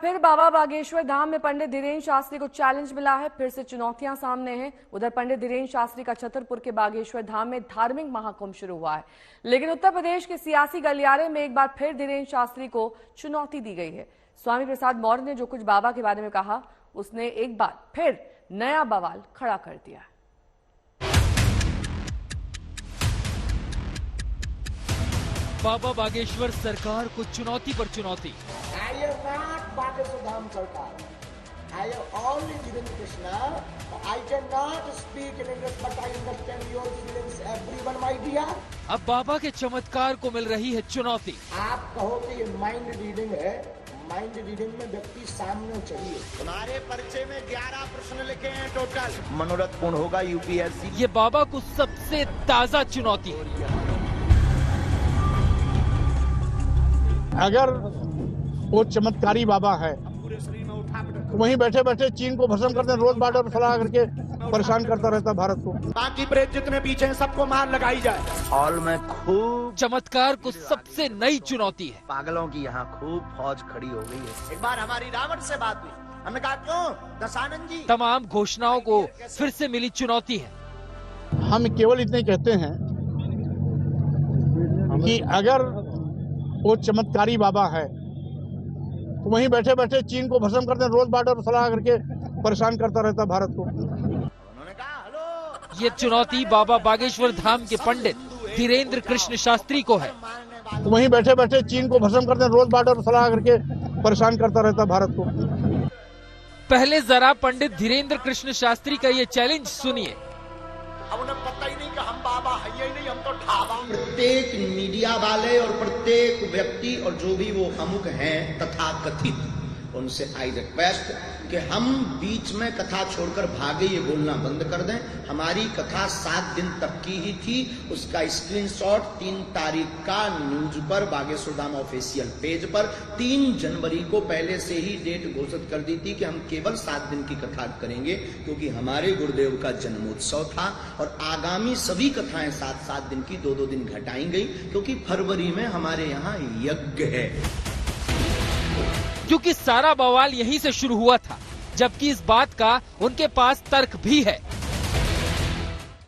फिर बाबा बागेश्वर धाम में पंडित धीरेन्द्र शास्त्री को चैलेंज मिला है। फिर से चुनौतियां सामने हैं। उधर पंडित धीरेन्द्र शास्त्री का छतरपुर के बागेश्वर धाम में धार्मिक महाकुंभ शुरू हुआ है, लेकिन उत्तर प्रदेश के सियासी गलियारे में एक बार फिर धीरेन्द्र शास्त्री को चुनौती दी गई है। स्वामी प्रसाद मौर्य ने जो कुछ बाबा के बारे में कहा, उसने एक बार फिर नया बवाल खड़ा कर दिया है। बाबा बागेश्वर सरकार को चुनौती पर चुनौती। I am not Bageshwar Dham Sarkar. I am only Dhirendra Krishna. I cannot speak in English, but I understand your feelings, everyone, my dear. अब बाबा के चमत्कार को मिल रही है चुनौती। आप कहो कि ये माइंड रीडिंग है, माइंड रीडिंग में व्यक्ति सामने चाहिए। तुम्हारे पर्चे में 11 प्रश्न लिखे हैं टोटल। मनोरथ पूर्ण होगा यूपीएससी। ये बाबा को सबसे ताजा चुनौती। अगर वो चमत्कारी बाबा है तो वहीं बैठे बैठे चीन को भस्म करते, रोज बार्डर पर फैला करके परेशान करता रहता भारत को। बाकी प्रेत जितने पीछे हैं सबको मार लगाई जाए। हॉल में खूब चमत्कार को सबसे नई चुनौती है। पागलों की यहाँ खूब फौज खड़ी हो गई है। एक बार हमारी रावण से बात हुई, हमने कहा क्यों दशानंद जी। तमाम घोषणाओं को फिर से मिली चुनौती है। हम केवल इतने कहते हैं कि अगर वो चमत्कारी बाबा है तो वहीं बैठे बैठे चीन को भस्म करते, रोज बार्डर पर फैला करके परेशान करता रहता भारत को। ये चुनौती बाबा बागेश्वर धाम के पंडित धीरेन्द्र कृष्ण शास्त्री को है। तो वहीं बैठे बैठे चीन को भस्म करते, रोज बार्डर पर फैला करके परेशान करता रहता भारत को। पहले जरा पंडित धीरेन्द्र कृष्ण शास्त्री का ये चैलेंज सुनिए। अब उन्हें पता ही नहीं कि हम बाबा है ही नहीं, हम तो ढाबा। प्रत्येक मीडिया वाले और प्रत्येक व्यक्ति और जो भी वो अमुक हैं तथाकथित, उनसे आई रिक्वेस्ट कि हम बीच में कथा छोड़कर भागे ये बोलना बंद कर दें। हमारी कथा 7 दिन तक की ही थी। उसका स्क्रीनशॉट 3 तारीख का न्यूज पर बागेश्वर धाम ऑफिशियल पेज पर 3 जनवरी को पहले से ही डेट घोषित कर दी थी कि हम केवल 7 दिन की कथा करेंगे, क्योंकि हमारे गुरुदेव का जन्मोत्सव था। और आगामी सभी कथाएं 7-7 दिन की 2-2 दिन घटाई गई, क्योंकि फरवरी में हमारे यहाँ यज्ञ है। क्योंकि सारा बवाल यहीं से शुरू हुआ था, जबकि इस बात का उनके पास तर्क भी है।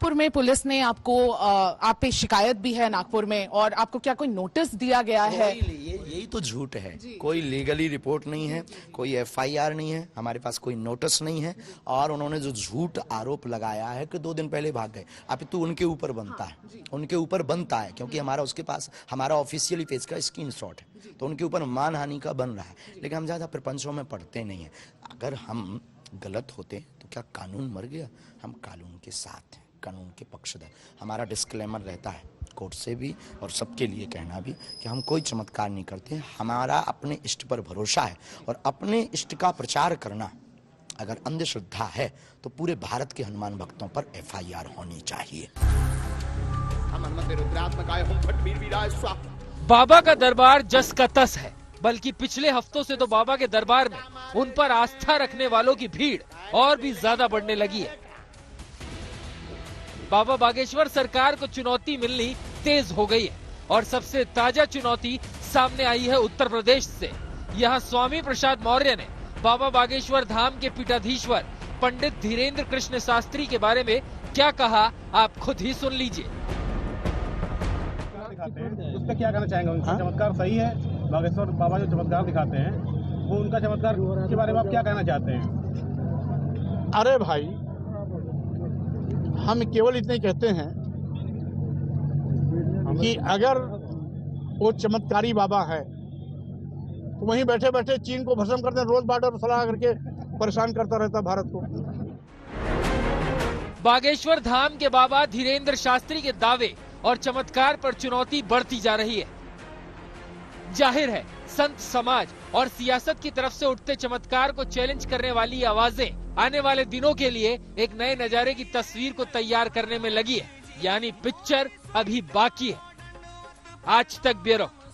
नागपुर में पुलिस ने आपको आप पे शिकायत भी है नागपुर में, और आपको क्या कोई नोटिस दिया गया है? यही तो झूठ है। कोई लीगली रिपोर्ट नहीं है, कोई एफआईआर नहीं है, हमारे पास कोई नोटिस नहीं है। और उन्होंने जो झूठ आरोप लगाया है कि 2 दिन पहले भाग गए, अब तो उनके ऊपर बनता है, उनके ऊपर बनता है, क्योंकि हमारा उसके पास हमारा ऑफिशियली पेज का स्क्रीनशॉट है, तो उनके ऊपर मानहानि का बन रहा है। लेकिन हम ज्यादा प्रपंचों में पढ़ते नहीं है। अगर हम गलत होते तो क्या कानून मर गया? हम कानून के साथ हैं, कानून के पक्षधर। हमारा डिस्क्लेमर रहता है कोर्ट से भी और सबके लिए कहना भी कि हम कोई चमत्कार नहीं करते। हमारा अपने इष्ट पर भरोसा है, और अपने इष्ट का प्रचार करना अगर अंधश्रद्धा है तो पूरे भारत के हनुमान भक्तों पर एफआईआर होनी चाहिए। बाबा का दरबार जस का तस है, बल्कि पिछले हफ्तों से तो बाबा के दरबार में उन पर आस्था रखने वालों की भीड़ और भी ज्यादा बढ़ने लगी है। बाबा बागेश्वर सरकार को चुनौती मिलनी तेज हो गई है, और सबसे ताजा चुनौती सामने आई है उत्तर प्रदेश से। यहाँ स्वामी प्रसाद मौर्य ने बाबा बागेश्वर धाम के पीठाधीश्वर पंडित धीरेन्द्र कृष्ण शास्त्री के बारे में क्या कहा, आप खुद ही सुन लीजिए। उस पर क्या कहना चाहेंगे? उनका चमत्कार सही है? बागेश्वर बाबा जो चमत्कार दिखाते हैं, वो उनका चमत्कार के बारे में आप क्या कहना चाहते हैं? अरे भाई, हम केवल इतने कहते हैं कि अगर वो चमत्कारी बाबा है तो वहीं बैठे बैठे चीन को भस्म करते, रोज बार्डर पर फैला करके परेशान करता रहता भारत को। बागेश्वर धाम के बाबा धीरेन्द्र शास्त्री के दावे और चमत्कार पर चुनौती बढ़ती जा रही है। जाहिर है संत समाज और सियासत की तरफ से उठते चमत्कार को चैलेंज करने वाली आवाजें आने वाले दिनों के लिए एक नए नजारे की तस्वीर को तैयार करने में लगी है। यानी पिक्चर अभी बाकी है। आज तक ब्यूरो।